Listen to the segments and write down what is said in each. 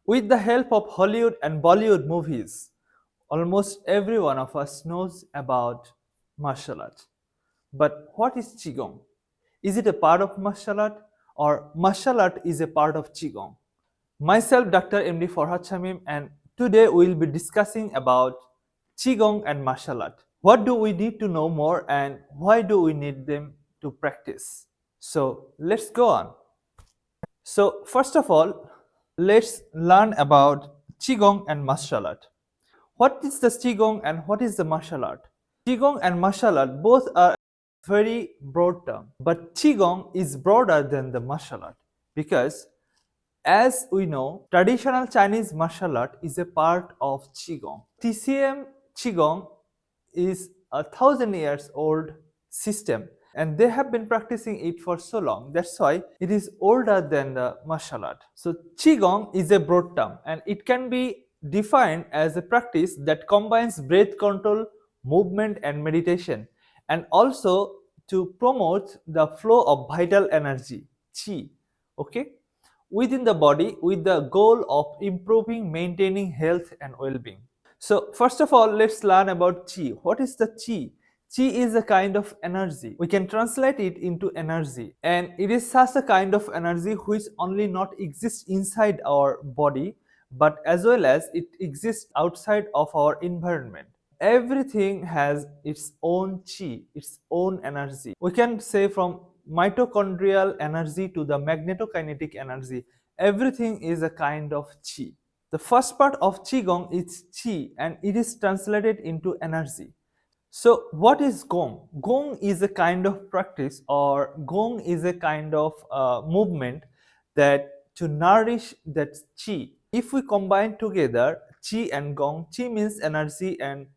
With the help of Hollywood and Bollywood movies, almost every one of us knows about martial arts. But what is Qigong? Is it a part of martial art or martial art is a part of Qigong? Myself, Dr. MD Farhad Shamim, and today we will be discussing about Qigong and martial art. What do we need to know more and why do we need them to practice? So let's go on. So first of all, let's learn about Qigong and martial art. What is the Qigong and what is the martial art? Qigong and martial art both are very broad term, but Qigong is broader than the martial art because as we know, traditional Chinese martial art is a part of Qigong. TCM Qigong is 1,000 years old system and they have been practicing it for so long. That's why it is older than the martial art. So Qigong is a broad term and it can be defined as a practice that combines breath control, movement and meditation, and also to promote the flow of vital energy, qi, okay, within the body with the goal of improving, maintaining health and well-being. So first of all, let's learn about qi. What is the qi? Qi is a kind of energy. We can translate it into energy, and it is such a kind of energy which only not exists inside our body, but as well as it exists outside of our environment. Everything has its own qi, its own energy. We can say from mitochondrial energy to the magnetokinetic energy, everything is a kind of qi. The first part of qigong is qi and it is translated into energy. So what is gong? Gong is a kind of practice or gong is a kind of movement that to nourish that qi. If we combine together qi and gong, qi means energy and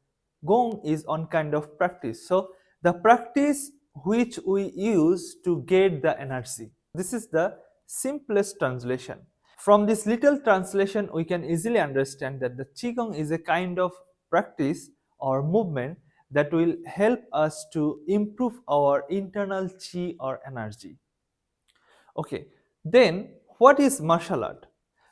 gong is one kind of practice. So the practice which we use to get the energy. This is the simplest translation. From this little translation, we can easily understand that the Qigong is a kind of practice or movement that will help us to improve our internal Qi or energy. Okay, then what is martial art?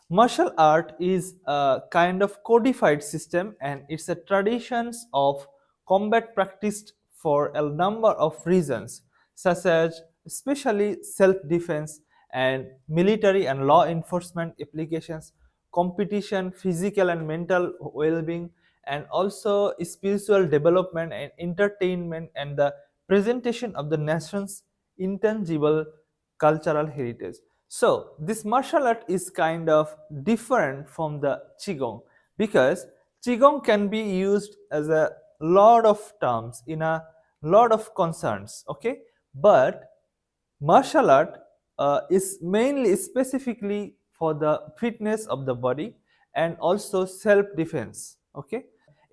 Martial art is a kind of codified system and it's a traditions of combat practiced for a number of reasons such as especially self-defense and military and law enforcement applications, competition, physical and mental well-being, and also spiritual development and entertainment and the presentation of the nation's intangible cultural heritage. So this martial art is kind of different from the Qigong because Qigong can be used as a lot of terms in a lot of concerns, okay? But martial art is mainly specifically for the fitness of the body and also self-defense, okay?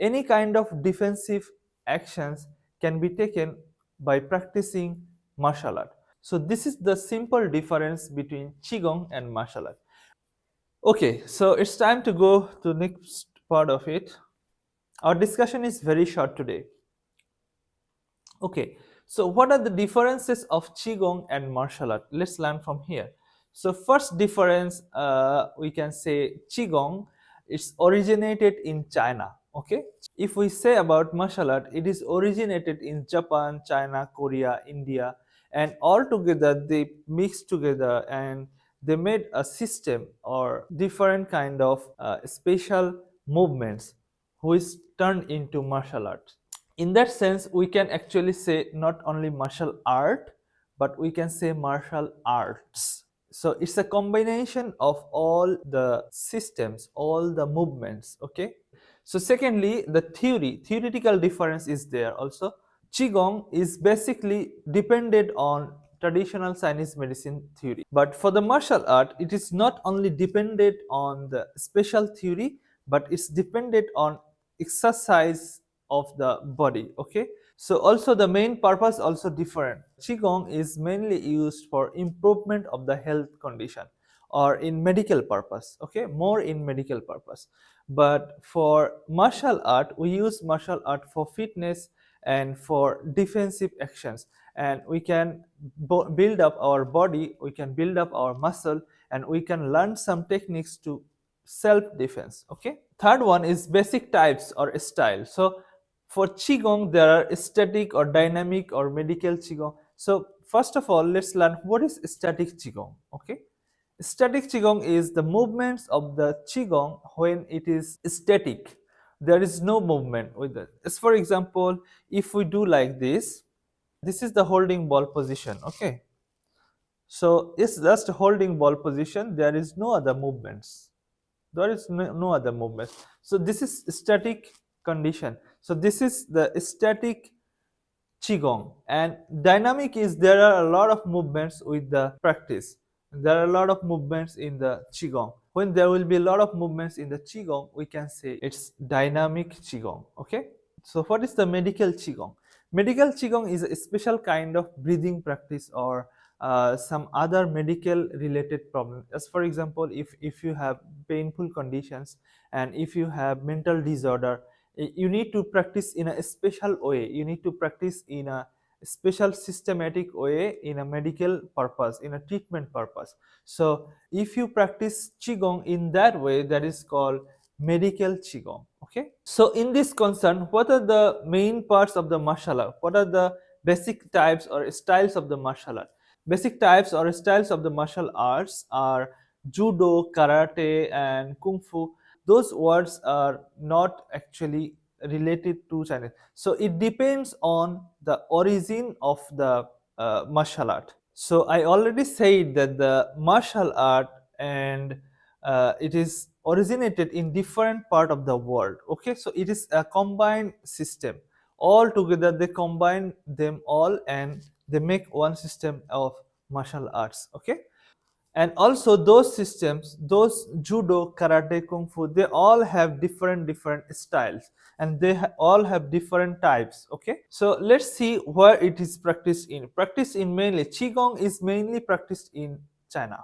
Any kind of defensive actions can be taken by practicing martial art. So this is the simple difference between Qigong and martial art. Okay, so it's time to go to the next part of it. Our discussion is very short today. Okay, so what are the differences of Qigong and martial art? Let's learn from here. So first difference, we can say Qigong, it's originated in China, okay? If we say about martial art, it is originated in Japan, China, Korea, India, and all together they mixed together and they made a system or different kind of special movements which turned into martial arts. In that sense, we can actually say not only martial art, but we can say martial arts. So it's a combination of all the systems, all the movements, okay? So secondly, the theoretical difference is there also. Qigong is basically dependent on traditional Chinese medicine theory. But for the martial art, it is not only dependent on the special theory, but it's dependent on exercise of the body, okay? So also the main purpose also different. Qigong is mainly used for improvement of the health condition or in medical purpose, okay, more in medical purpose. But for martial art, we use martial art for fitness and for defensive actions, and we can build up our body, we can build up our muscle, and we can learn some techniques to self-defense. Okay. Third one is basic types or style. So for Qigong, there are static or dynamic or medical Qigong. So first of all, let's learn what is static Qigong. Okay. Static Qigong is the movements of the Qigong when it is static. There is no movement with it. As for example, if we do like this is the holding ball position. Okay. So it's just holding ball position. There is no other movements. There is no other movement. So this is static condition. So this is the static Qigong. And dynamic is there are a lot of movements with the practice. There are a lot of movements in the Qigong. When there will be a lot of movements in the Qigong, we can say it's dynamic Qigong. Okay. So what is the medical Qigong? Medical Qigong is a special kind of breathing practice or some other medical related problem. As for example, if you have painful conditions and if you have mental disorder, you need to practice in a special way. You need to practice in a special systematic way in a medical purpose, in a treatment purpose. So if you practice Qigong in that way, that is called medical Qigong. Okay. So in this concern, what are the main parts of the martial art? What are the basic types or styles of the martial art? Basic types or styles of the martial arts are judo, karate, and kung fu. Those words are not actually related to China. So it depends on the origin of the martial art. So I already said that the martial art and it is originated in different part of the world. Okay, so it is a combined system. All together they combine them all and they make one system of martial arts. Okay, and also those systems, those judo, karate, kung fu, they all have different styles and they all have different types. Okay, so let's see where it is practiced in. Practiced in mainly Qigong is mainly practiced in China.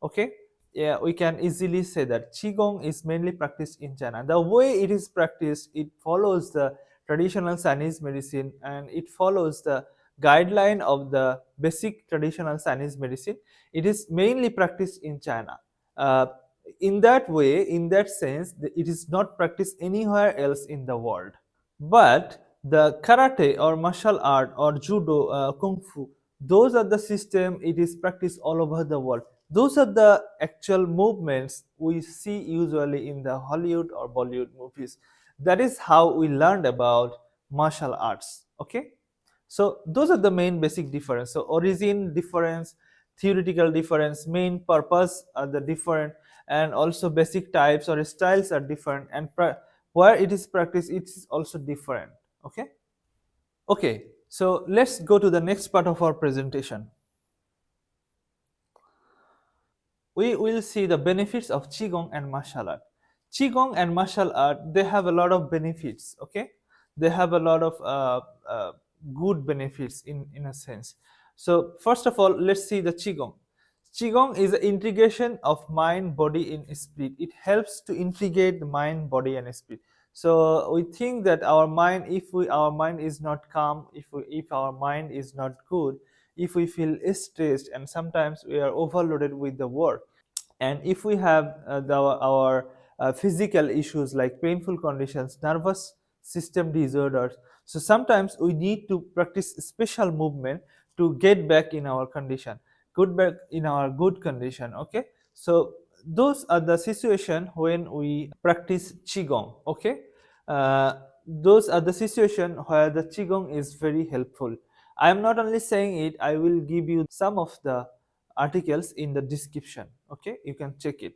Okay, yeah, we can easily say that Qigong is mainly practiced in China. The way it is practiced, it follows the traditional Chinese medicine and it follows the guideline of the basic traditional Chinese medicine. It is mainly practiced in China. uh, in that way, in that sense, it is not practiced anywhere else in the world. But the karate or martial art or judo, kung fu, those are the system, it is practiced all over the world. Those are the actual movements we see usually in the Hollywood or Bollywood movies. That is how we learned about martial arts. Okay, so those are the main basic difference. So origin difference, theoretical difference, main purpose are the different, and also basic types or styles are different, and where it is practiced it is also different. Okay. Okay, so let's go to the next part of our presentation. We will see the benefits of Qigong and martial art. Qigong and martial art, they have a lot of benefits. Okay, they have a lot of good benefits in a sense. So first of all, let's see the Qigong. Qigong is an integration of mind, body, and spirit. It helps to integrate the mind, body, and spirit. So we think that our mind, if our mind is not calm, if our mind is not good, if we feel stressed, and sometimes we are overloaded with the work, and if we have our physical issues like painful conditions, nervous system disorders, so sometimes we need to practice special movement to get back in our condition, good back in our good condition. Okay, so those are the situation when we practice Qigong. Okay, uh, those are the situation where the Qigong is very helpful. I am not only saying it, I will give you some of the articles in the description. Okay, you can check it.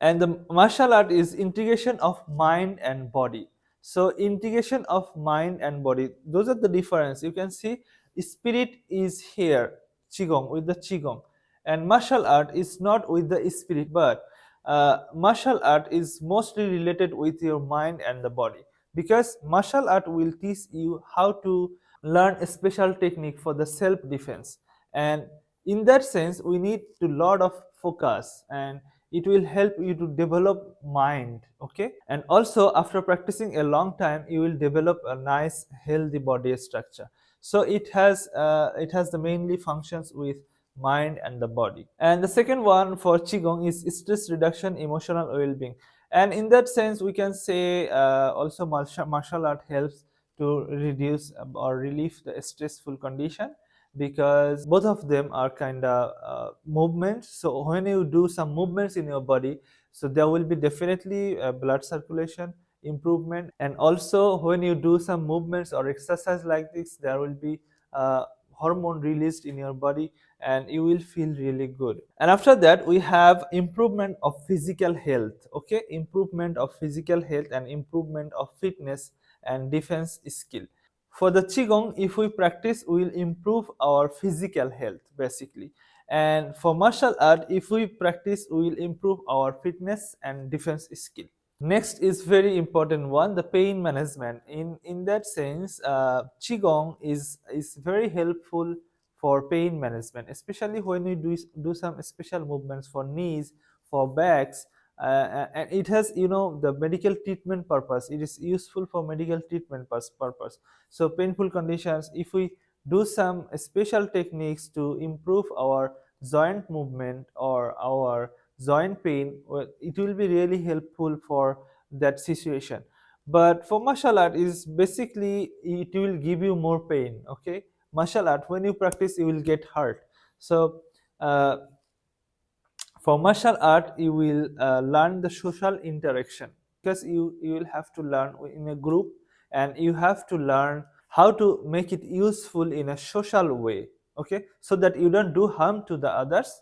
And the martial art is integration of mind and body. So integration of mind and body, those are the difference. You can see spirit is here, Qigong, with the Qigong, and martial art is not with the spirit, but martial art is mostly related with your mind and the body, because martial art will teach you how to learn a special technique for the self defense, and in that sense we need to lot of focus, and it will help you to develop mind. Okay, and also after practicing a long time you will develop a nice healthy body structure. So it has the mainly functions with mind, and the body. And the second one for Qigong is stress reduction, emotional well-being. And in that sense, we can say also martial art helps to reduce or relieve the stressful condition, because both of them are kind of movements. So when you do some movements in your body, so there will be definitely blood circulation improvement, and also when you do some movements or exercise like this, there will be hormone released in your body, and you will feel really good. And after that, we have improvement of physical health. Okay, improvement of physical health and improvement of fitness and defense skill. For the Qigong, if we practice, we will improve our physical health basically. And for martial art, if we practice, we will improve our fitness and defense skill. Next is very important one, the pain management. In that sense, Qigong is very helpful for pain management, especially when we do some special movements for knees, for backs, and it has, you know, the medical treatment purpose. It is useful for medical treatment purpose. So painful conditions, if we do some special techniques to improve our joint movement or our joint pain, well, it will be really helpful for that situation. But for martial art is basically it will give you more pain. Okay, martial art, when you practice, you will get hurt. So uh, for martial art, you will learn the social interaction, because you will have to learn in a group, and you have to learn how to make it useful in a social way. Okay, so that you don't do harm to the others,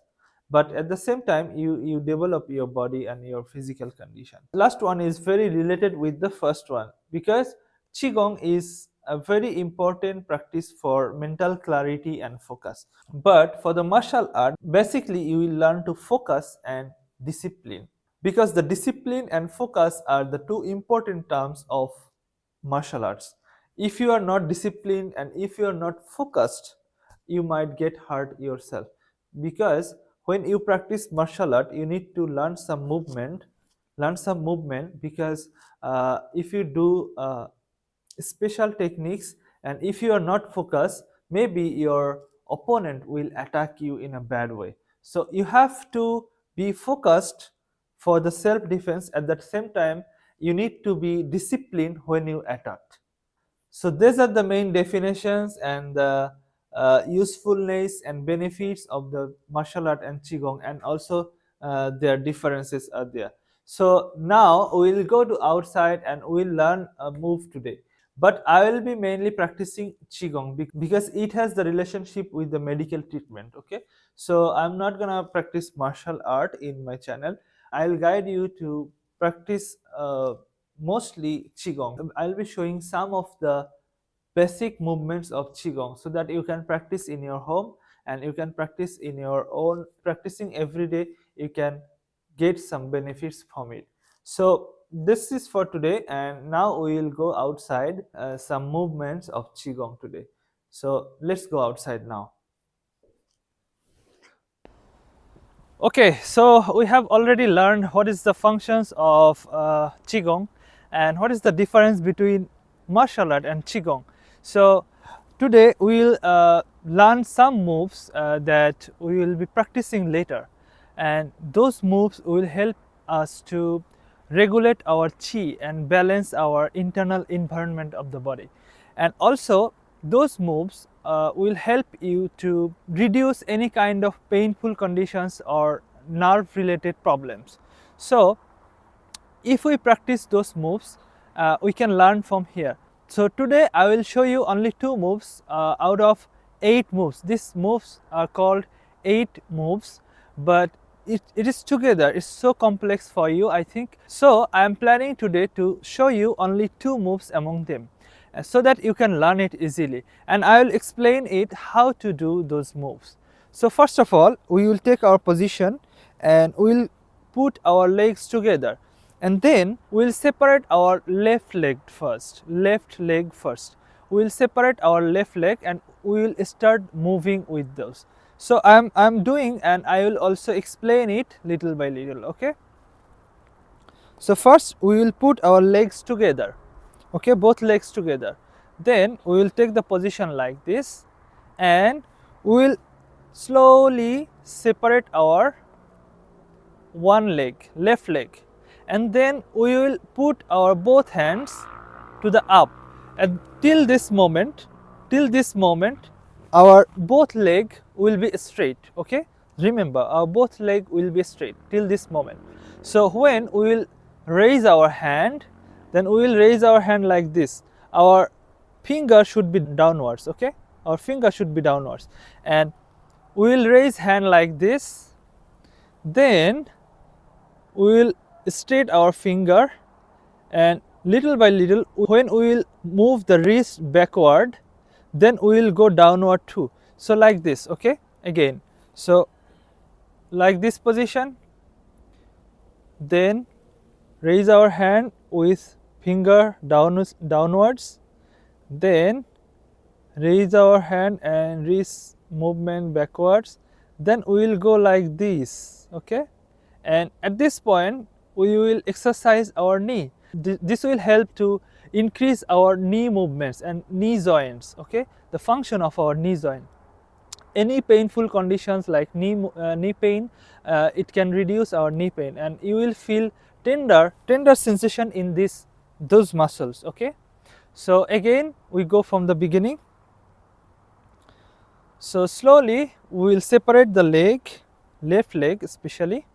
but at the same time you develop your body and your physical condition. Last one is very related with the first one, because Qigong is a very important practice for mental clarity and focus. But for the martial art, basically you will learn to focus and discipline, because the discipline and focus are the two important terms of martial arts. If you are not disciplined and if you are not focused, you might get hurt yourself, because when you practice martial art, you need to learn some movement, because if you do special techniques and if you are not focused, maybe your opponent will attack you in a bad way. So you have to be focused for the self defense. At the same time, you need to be disciplined when you attack. So these are the main definitions and the usefulness and benefits of the martial art and Qigong, and also their differences are there. So now we will go to outside and we will learn a move today. But I will be mainly practicing Qigong because it has the relationship with the medical treatment. Okay, so I'm not gonna practice martial art in my channel. I'll guide you to practice mostly Qigong. I'll be showing some of the basic movements of Qigong so that you can practice in your home and you can practice in your own, practicing every day, you can get some benefits from it. So this is for today, and now we will go outside some movements of Qigong today. So let's go outside now. Okay, so we have already learned what is the functions of Qigong and what is the difference between martial art and Qigong. So today we will learn some moves that we will be practicing later, and those moves will help us to regulate our qi and balance our internal environment of the body. And also those moves will help you to reduce any kind of painful conditions or nerve related problems. So if we practice those moves, we can learn from here. So today I will show you only 2 moves out of 8 moves. These moves are called 8 moves, but it is together. It's so complex for you, I think. So I am planning today to show you only 2 moves among them, so that you can learn it easily. And I will explain it how to do those moves. So first of all, we will take our position and we will put our legs together, and then we will separate our left leg first. We will separate our left leg and we will start moving with those. So I'm doing, and I will also explain it little by little. Okay, so first we will put our legs together. Okay, both legs together. Then we will take the position like this, and we will slowly separate our one leg, left leg, and then we will put our both hands to the up, and till this moment, our both leg will be straight. Okay, remember, our both leg will be straight till this moment. So when we will raise our hand, then we will raise our hand like this. Our finger should be downwards. Okay, our finger should be downwards, and we will raise hand like this. Then we will straight our finger, and little by little, when we will move the wrist backward, then we will go downward too. So like this. Okay, again, so like this position, then raise our hand with finger downwards, then raise our hand and wrist movement backwards, then we will go like this. Okay, and at this point we will exercise our knee. This will help to increase our knee movements and knee joints. Okay, the function of our knee joint. Any painful conditions like knee pain, it can reduce our knee pain, and you will feel tender sensation in those muscles. Okay, so again we go from the beginning. So slowly we will separate the leg, left leg especially,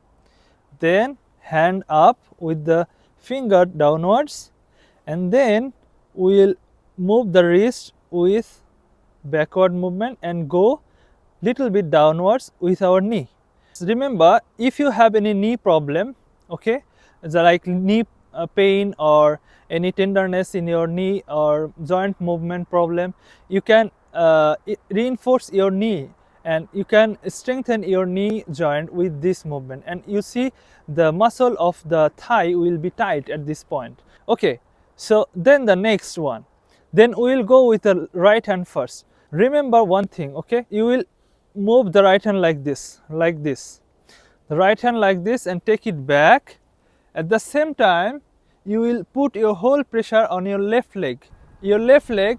then hand up with the finger downwards, and then we will move the wrist with backward movement and go little bit downwards with our knee. So remember, if you have any knee problem, okay, like knee pain or any tenderness in your knee or joint movement problem, you can reinforce your knee, and you can strengthen your knee joint with this movement, and you see the muscle of the thigh will be tight at this point. Okay, so then the next one, then we will go with the right hand first. Remember one thing. Okay, you will move the right hand like this, the right hand like this, and take it back. At the same time, you will put your whole pressure on your left leg. Your left leg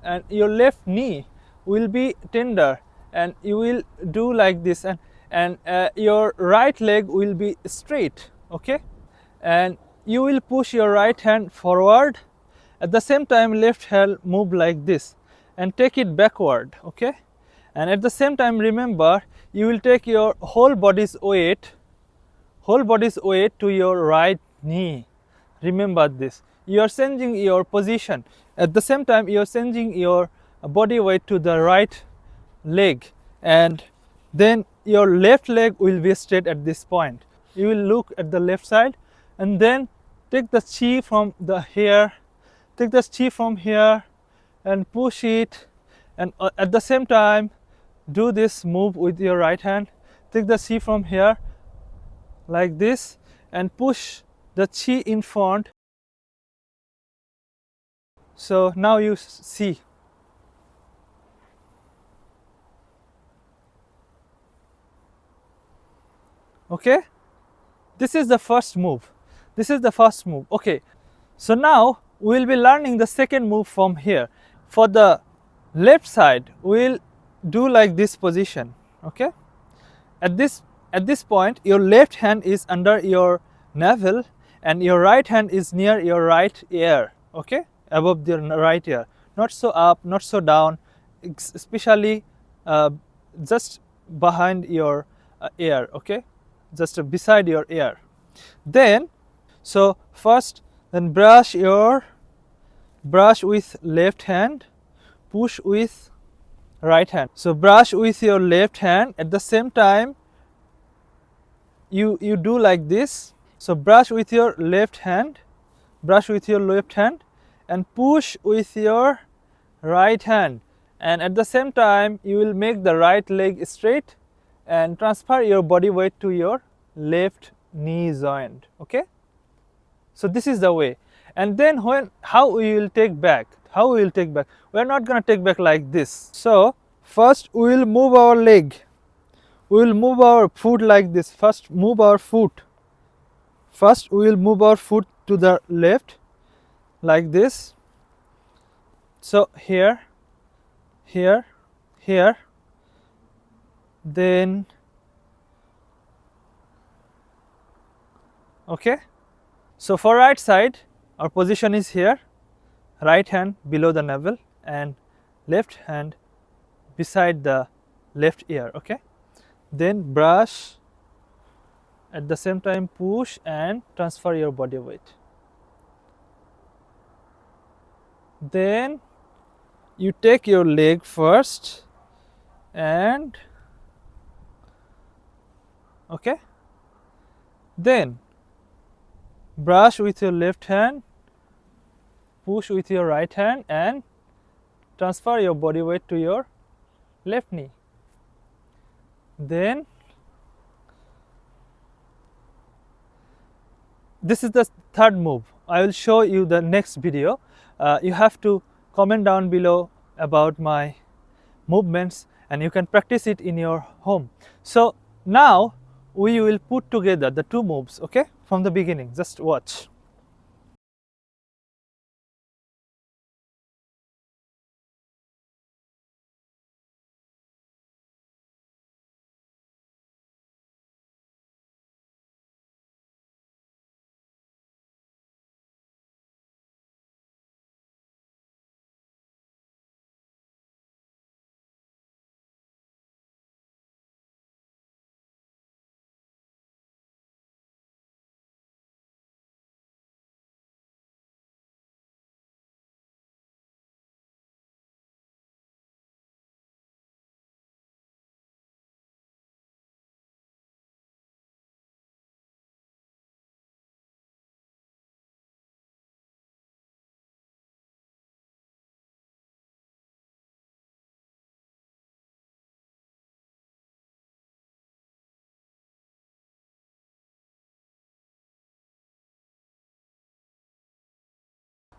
and your left knee will be tender, and you will do like this, and your right leg will be straight. Okay, and you will push your right hand forward. At the same time, left hand move like this and take it backward. Okay, and at the same time, remember, you will take your whole body's weight to your right knee. Remember this. You are changing your position. At the same time, you are changing your body weight to the right leg, and then your left leg will be straight at this point. You will look at the left side, and then take the chi from here, and push it, and at the same time do this move with your right hand. Take the chi from here like this and push the chi in front. So now you see. Okay, this is the first move. Okay, so now we will be learning the second move from here. For the left side, we will do like this position. Okay, at this point, your left hand is under your navel, and your right hand is near your right ear. Okay, above the right ear, not so up, not so down, especially just behind your ear. Okay, just beside your ear. Then, so first, then brush with left hand, push with right hand. So brush with your left hand. At the same time, you do like this. So brush with your left hand, and push with your right hand. And at the same time, you will make the right leg straight and transfer your body weight to your left knee joint. Okay, so this is the way. And then how we will take back? We are not going to take back like this. So first we will move our leg, we will move our foot like this. First we will move our foot to the left like this. So here, then okay. So for right side, our position is here, right hand below the navel and left hand beside the left ear, okay. Then brush, at the same time push and transfer your body weight. Then you take your leg first and okay, then brush with your left hand, push with your right hand and transfer your body weight to your left knee. Then this is the third move. I will show you the next video. You have to comment down below about my movements and you can practice it in your home. So now we will put together the two moves, okay, from the beginning. Just watch.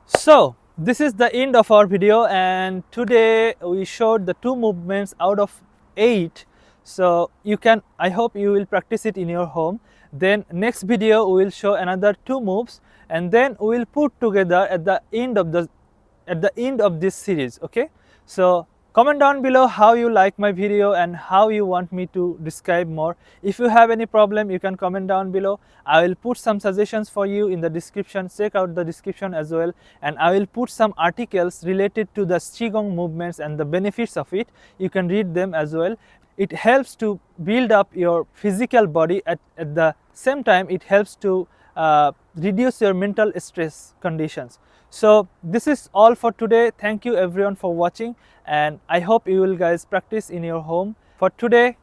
So this is the end of our video, and today we showed the two movements out of 8. So you can, I hope you will practice it in your home. Then next video we will show another 2 moves, and then we will put together at the end of this series, okay. So comment down below how you like my video and how you want me to describe more. If you have any problem, you can comment down below. I will put some suggestions for you in the description. Check out the description as well, and I will put some articles related to the Qigong movements and the benefits of it. You can read them as well. It helps to build up your physical body, at the same time it helps to reduce your mental stress conditions. So this is all for today. Thank you everyone for watching, and I hope you will guys practice in your home. For today,